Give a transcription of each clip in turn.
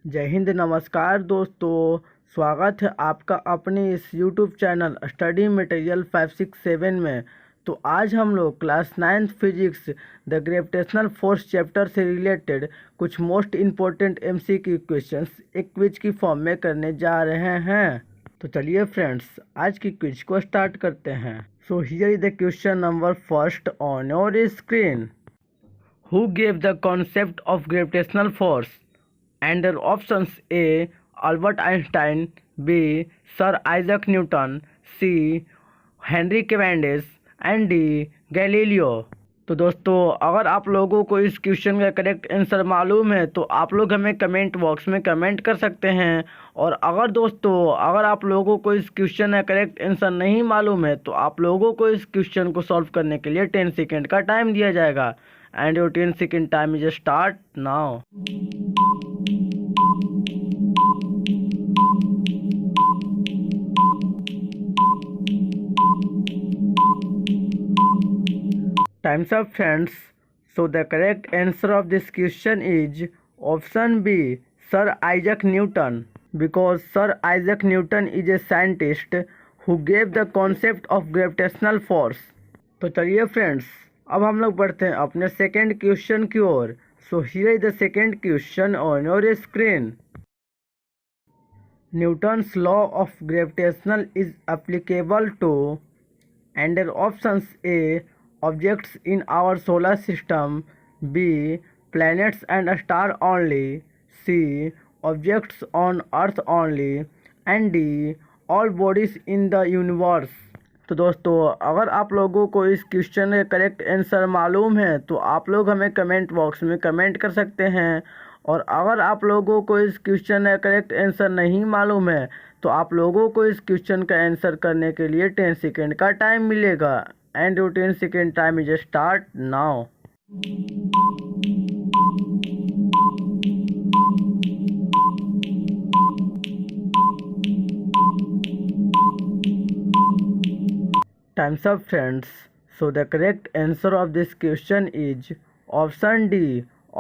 जय हिंद। नमस्कार दोस्तों, स्वागत है आपका अपने इस यूट्यूब चैनल स्टडी मटेरियल 567 में। तो आज हम लोग class 9th physics the gravitational force chapter से रिलेटेड कुछ मोस्ट इम्पोर्टेंट एमसीक्यू क्वेश्चंस एक क्विज की फॉर्म में करने जा रहे हैं। तो चलिए फ्रेंड्स, आज की क्विज को स्टार्ट करते हैं। सो here is the question number first on your screen. Who gave the concept of gravitational force? And their options: A. Albert Einstein, B. Sir Isaac Newton, C. Henry Cavendish and D. Galileo। तो दोस्तों, अगर आप लोगों को इस question का correct answer मालूम है तो आप लोग हमें कमेंट बॉक्स में कमेंट कर सकते हैं। और अगर आप लोगों को इस क्वेश्चन का करेक्ट आंसर नहीं मालूम है तो आप लोगों को इस क्वेश्चन को सॉल्व करने के लिए 10 सेकेंड का टाइम दिया जाएगा। And your 10 second time is start now। Time's up friends। So the correct answer of this question is option B, Sir Isaac Newton, because Sir Isaac Newton is a scientist who gave the concept of gravitational force। तो चलिए friends, अब हम लोग बढ़ते हैं अपने second question की ओर। So here is the second question on your screen. Newton's law of gravitational is applicable to and their options: A. Objects in our solar system, B. Planets and star only, C. Objects on earth only and D. All bodies in the universe. तो दोस्तों, अगर आप लोगों को इस question का correct answer मालूम है तो आप लोग हमें कमेंट बॉक्स में कमेंट कर सकते हैं। और अगर आप लोगों को इस क्वेश्चन का करेक्ट आंसर नहीं मालूम है तो आप लोगों को इस क्वेश्चन का आंसर करने के लिए 10 सेकेंड का टाइम मिलेगा। And your 10 second time is start now. Time's up friends। So the correct answer of this question is option D,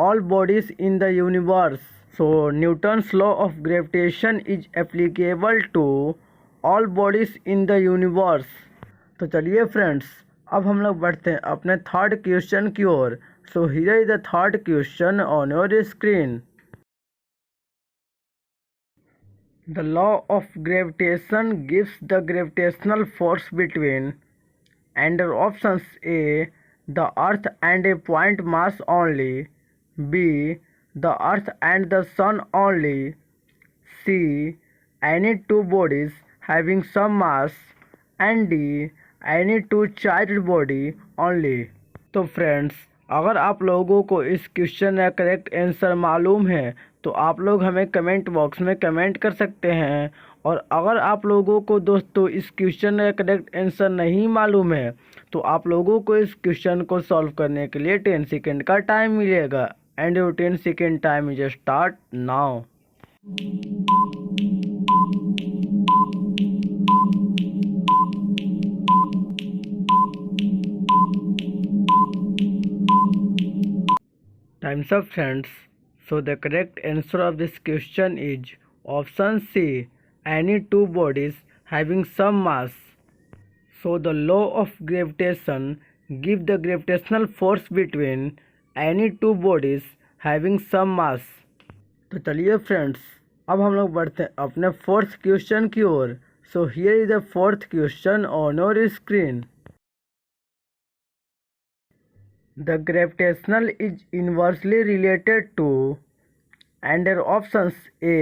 all bodies in the universe। So Newton's law of gravitation is applicable to all bodies in the universe। तो चलिए friends, अब हम लोग बढ़ते हैं अपने third question की ओर। So here is the third question on your screen. The law of gravitation gives the gravitational force between and their options: A. the earth and a point mass only, B. the earth and the sun only, C. any two bodies having some mass and D. any two charged body only। तो friends, अगर आप लोगों को इस question का correct answer मालूम है तो आप लोग हमें कमेंट बॉक्स में कमेंट कर सकते हैं। और अगर आप लोगों को दोस्तों इस क्वेश्चन का करेक्ट आंसर नहीं मालूम है तो आप लोगों को इस क्वेश्चन को सॉल्व करने के लिए 10 सेकेंड का टाइम मिलेगा। And your 10 second time is start now. Time's up friends। So the correct answer of this question is option C, any two bodies having some mass। So the law of gravitation gives the gravitational force between any two bodies having some mass। तो चलिए friends, अब हम लोग बढ़ते हैं अपने fourth question की ओर। So here is the fourth question on your screen. The gravitational is inversely related to and their options: A.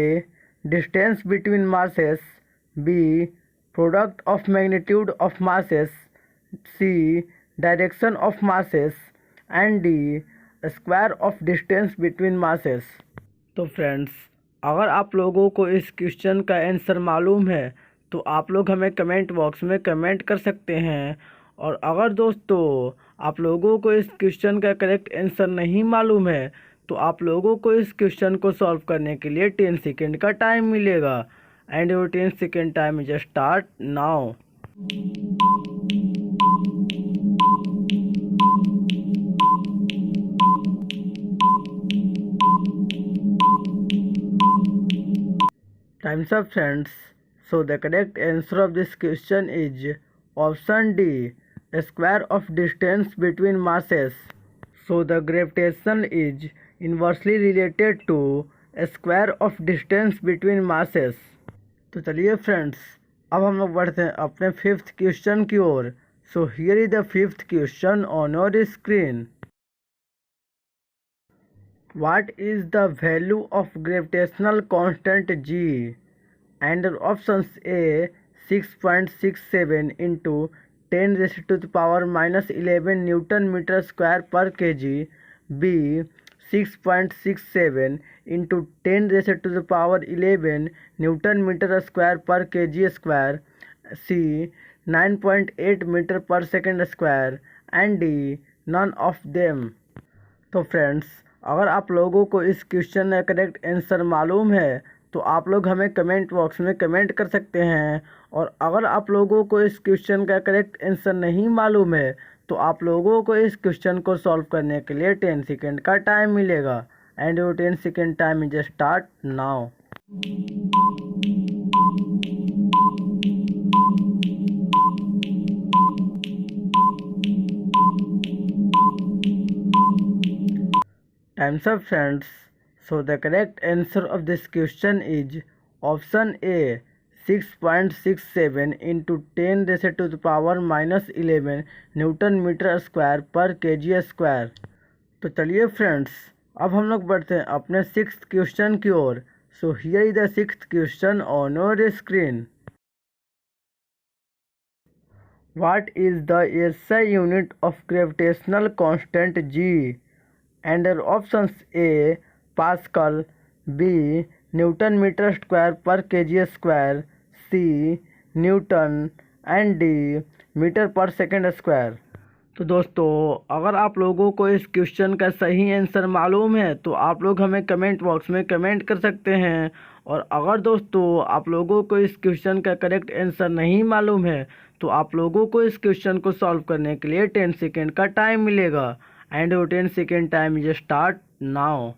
distance between masses, B. product of magnitude of masses, C. direction of masses and D. square of distance between masses। तो friends, अगर आप लोगों को इस question का answer मालूम है तो आप लोग हमें कमेंट बॉक्स में कमेंट कर सकते हैं। और अगर दोस्तों आप लोगों को इस क्वेश्चन का करेक्ट आंसर नहीं मालूम है तो आप लोगों को इस क्वेश्चन को सॉल्व करने के लिए 10 सेकेंड का टाइम मिलेगा। And your 10 second time is start now. Time's up, friends. So the correct answer of this question is option D, a square of distance between masses. So the gravitation is inversely related to a square of distance between masses. तो चलिए friends, अब हम लोग बढ़ते हैं अपने fifth question की ओर. So here is the fifth question on your screen. What is the value of gravitational constant G? And options A 6.67 into 10 raised to the power minus 11 Newton meter square per kg. B 6.67 into 10 raised to the power 11 Newton meter square per kg square. C 9.8 meter per second square. And D none of them. तो friends, अगर आप लोगों को इस question का correct answer मालूम है तो आप लोग हमें कमेंट बॉक्स में कमेंट कर सकते हैं. और अगर आप लोगों को इस क्वेश्चन का करेक्ट आंसर नहीं मालूम है तो आप लोगों को इस क्वेश्चन को सॉल्व करने के लिए 10 सेकेंड का टाइम मिलेगा. And your 10 second time is start now. Time's up, friends. So the correct answer of this question is option A 6.67 into 10 raised to the power minus 11 Newton meter square per kg square. तो चलिए friends, अब हम लोग बढ़ते हैं अपने sixth question की ओर. So here is the sixth question on your screen. What is the SI unit of gravitational constant G? And options A Pascal, B Newton meter square per kg square, C Newton and D metre per second square. तो दोस्तों, अगर आप लोगों को इस question का सही answer मालूम है तो आप लोग हमें कमेंट बॉक्स में कमेंट कर सकते हैं. और अगर दोस्तों आप लोगों को इस क्वेश्चन का करेक्ट आंसर नहीं मालूम है तो आप लोगों को इस क्वेश्चन को सॉल्व करने के लिए 10 सेकेंड का टाइम मिलेगा. And your 10 second time is start now.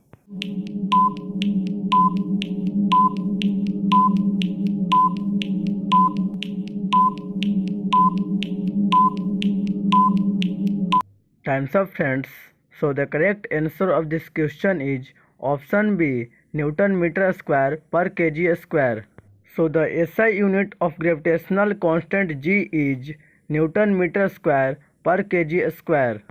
Time's up, friends. So the correct answer of this question is option B Newton meter square per kg square. So the SI unit of gravitational constant G is Newton meter square per kg square.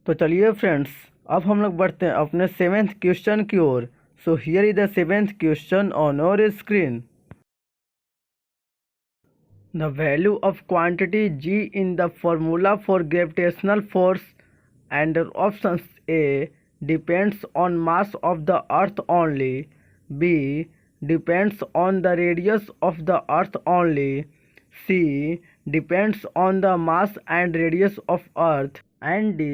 तो चलिए friends, अब हम लोग बढ़ते हैं अपने seventh question की ओर. So here is the seventh question on your screen. The value of quantity G in the formula for gravitational force. And options A depends on mass of the earth only, B depends on the radius of the earth only, C depends on the mass and radius of earth, and D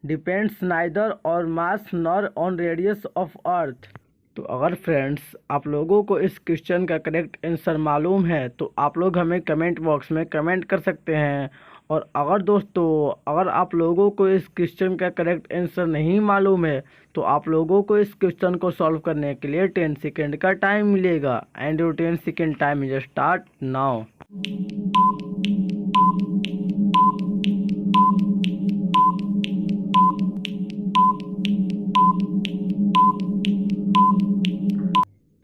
depends neither on mass nor on radius of earth. तो अगर friends आप लोगों को इस question का correct answer मालूम है तो आप लोग हमें कमेंट बॉक्स में कमेंट कर सकते हैं. और अगर दोस्तों अगर आप लोगों को इस क्वेश्चन का करेक्ट आंसर नहीं मालूम है तो आप लोगों को इस क्वेश्चन को सॉल्व करने के लिए 10 सेकेंड का टाइम मिलेगा. And your 10 second time is start now.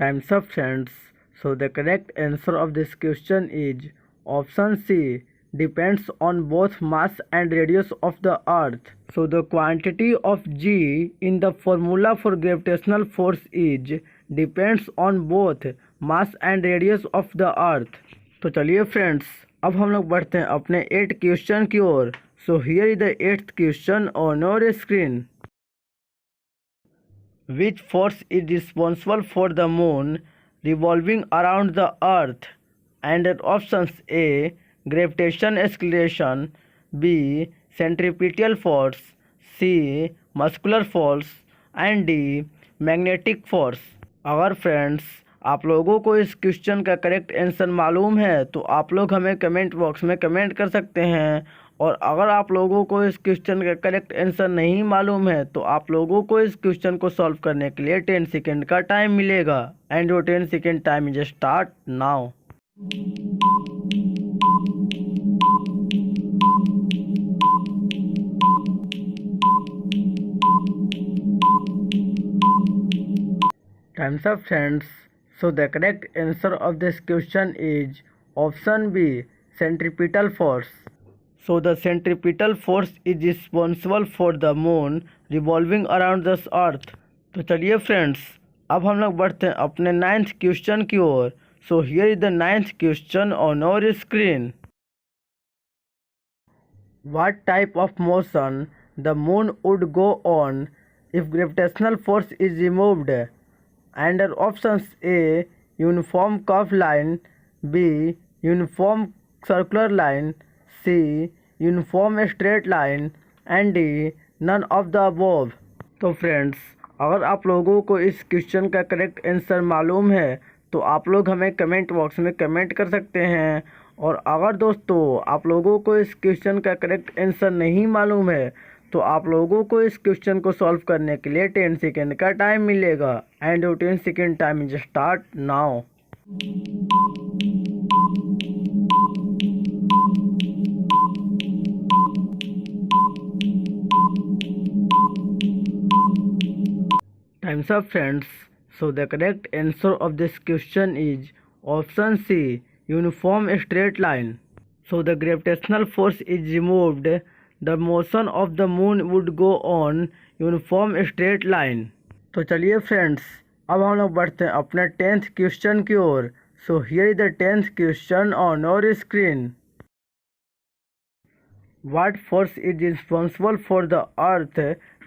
Time's up, friends. So the correct answer of this question is option C depends on both mass and radius of the earth. So the quantity of G in the formula for gravitational force is depends on both mass and radius of the earth. तो चलिए friends, अब हम लोग बढ़ते हैं अपने 8th question की ओर. So here is the 8th question on your screen. Which force is responsible for the moon revolving around the earth? And options A gravitation acceleration, B centripetal force, C muscular force and D magnetic force. अगर friends आप लोगों को इस question का correct answer मालूम है तो आप लोग हमें कमेंट बॉक्स में कमेंट कर सकते हैं. और अगर आप लोगों को इस क्वेश्चन का करेक्ट आंसर नहीं मालूम है तो आप लोगों को इस क्वेश्चन को सॉल्व करने के लिए 10 सेकेंड का टाइम मिलेगा and your 10 second time is start now. Time's up, friends. So the correct answer of this question is option B, centripetal force. So the centripetal force is responsible for the moon revolving around the earth. तो चलिए friends, अब हम लोग बढ़ते हैं अपने 9th question की ओर। So here is the 9th question on our screen. What type of motion the moon would go on if gravitational force is removed? Under options A, uniform curved line, B, uniform circular line, C, uniform straight line and D, none of the above। तो friends, अगर आप लोगों को इस question का correct answer मालूम है तो आप लोग हमें कमेंट बॉक्स में कमेंट कर सकते हैं। और अगर दोस्तों आप लोगों को इस क्वेश्चन का करेक्ट आंसर नहीं मालूम है तो आप लोगों को इस क्वेश्चन को सॉल्व करने के लिए 10 सेकेंड का टाइम मिलेगा and your 10 second time is start now. Time's up, friends. So the correct answer of this question is option C, uniform straight line. So the gravitational force is removed, the motion of the moon would go on uniform straight line। तो चलिए friends, अब हम लोग बढ़ते हैं अपने 10th question की ओर। So here is the 10th question on our screen. What force is responsible for the earth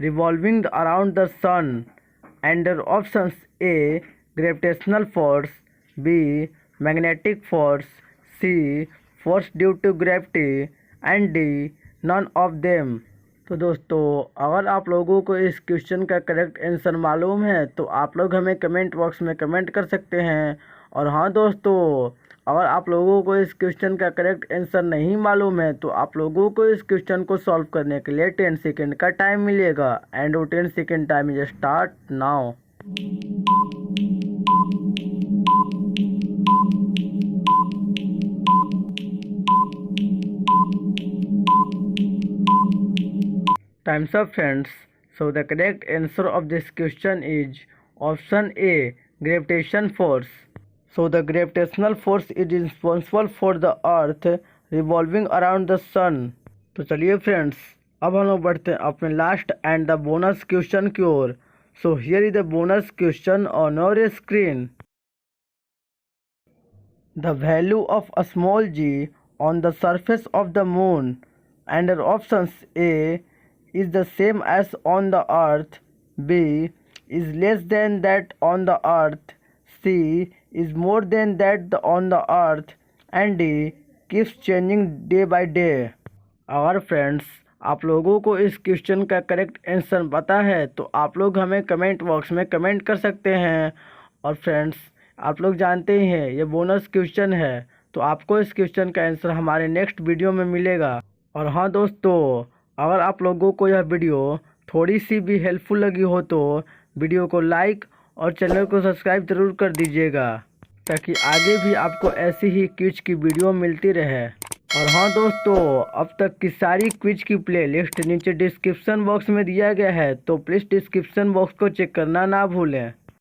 revolving around the sun? Under options A, gravitational force, B, magnetic force, C, force due to gravity and D, none of them। तो दोस्तों, अगर आप लोगों को इस question का correct answer मालूम है तो आप लोग हमें कमेंट बॉक्स में कमेंट कर सकते हैं। और हाँ दोस्तों, अगर आप लोगों को इस क्वेश्चन का करेक्ट आंसर नहीं मालूम है तो आप लोगों को इस क्वेश्चन को सॉल्व करने के लिए 10 सेकेंड का टाइम मिलेगा एंड वो 10 second time is start now. Time's up, friends. So the correct answer of this question is option A, gravitation force। So the gravitational force is responsible for the earth revolving around the sun। तो चलिए friends, अब हम लोग बढ़ते हैं अपने last end the bonus question की ओर। So here is the bonus question on our screen. The value of a small g on the surface of the moon under options A is the same as on the earth, B is less than that on the earth, C is more than that on the earth and D keeps changing day by day। अगर friends आप लोगों को इस question का correct answer पता है तो आप लोग हमें कमेंट बॉक्स में कमेंट कर सकते हैं। और फ्रेंड्स, आप लोग जानते ही हैं ये बोनस क्वेश्चन है तो आपको इस क्वेश्चन का आंसर हमारे नेक्स्ट वीडियो में मिलेगा। और हाँ दोस्तों, अगर आप लोगों को यह वीडियो थोड़ी सी भी हेल्पफुल लगी हो तो वीडियो को लाइक और चैनल को सब्सक्राइब ज़रूर कर दीजिएगा ताकि आगे भी आपको ऐसी ही क्विज की वीडियो मिलती रहे। और हाँ दोस्तों, अब तक की सारी क्विज की प्लेलिस्ट नीचे डिस्क्रिप्शन बॉक्स में दिया गया है तो प्लीज़ डिस्क्रिप्शन बॉक्स को चेक करना ना भूलें।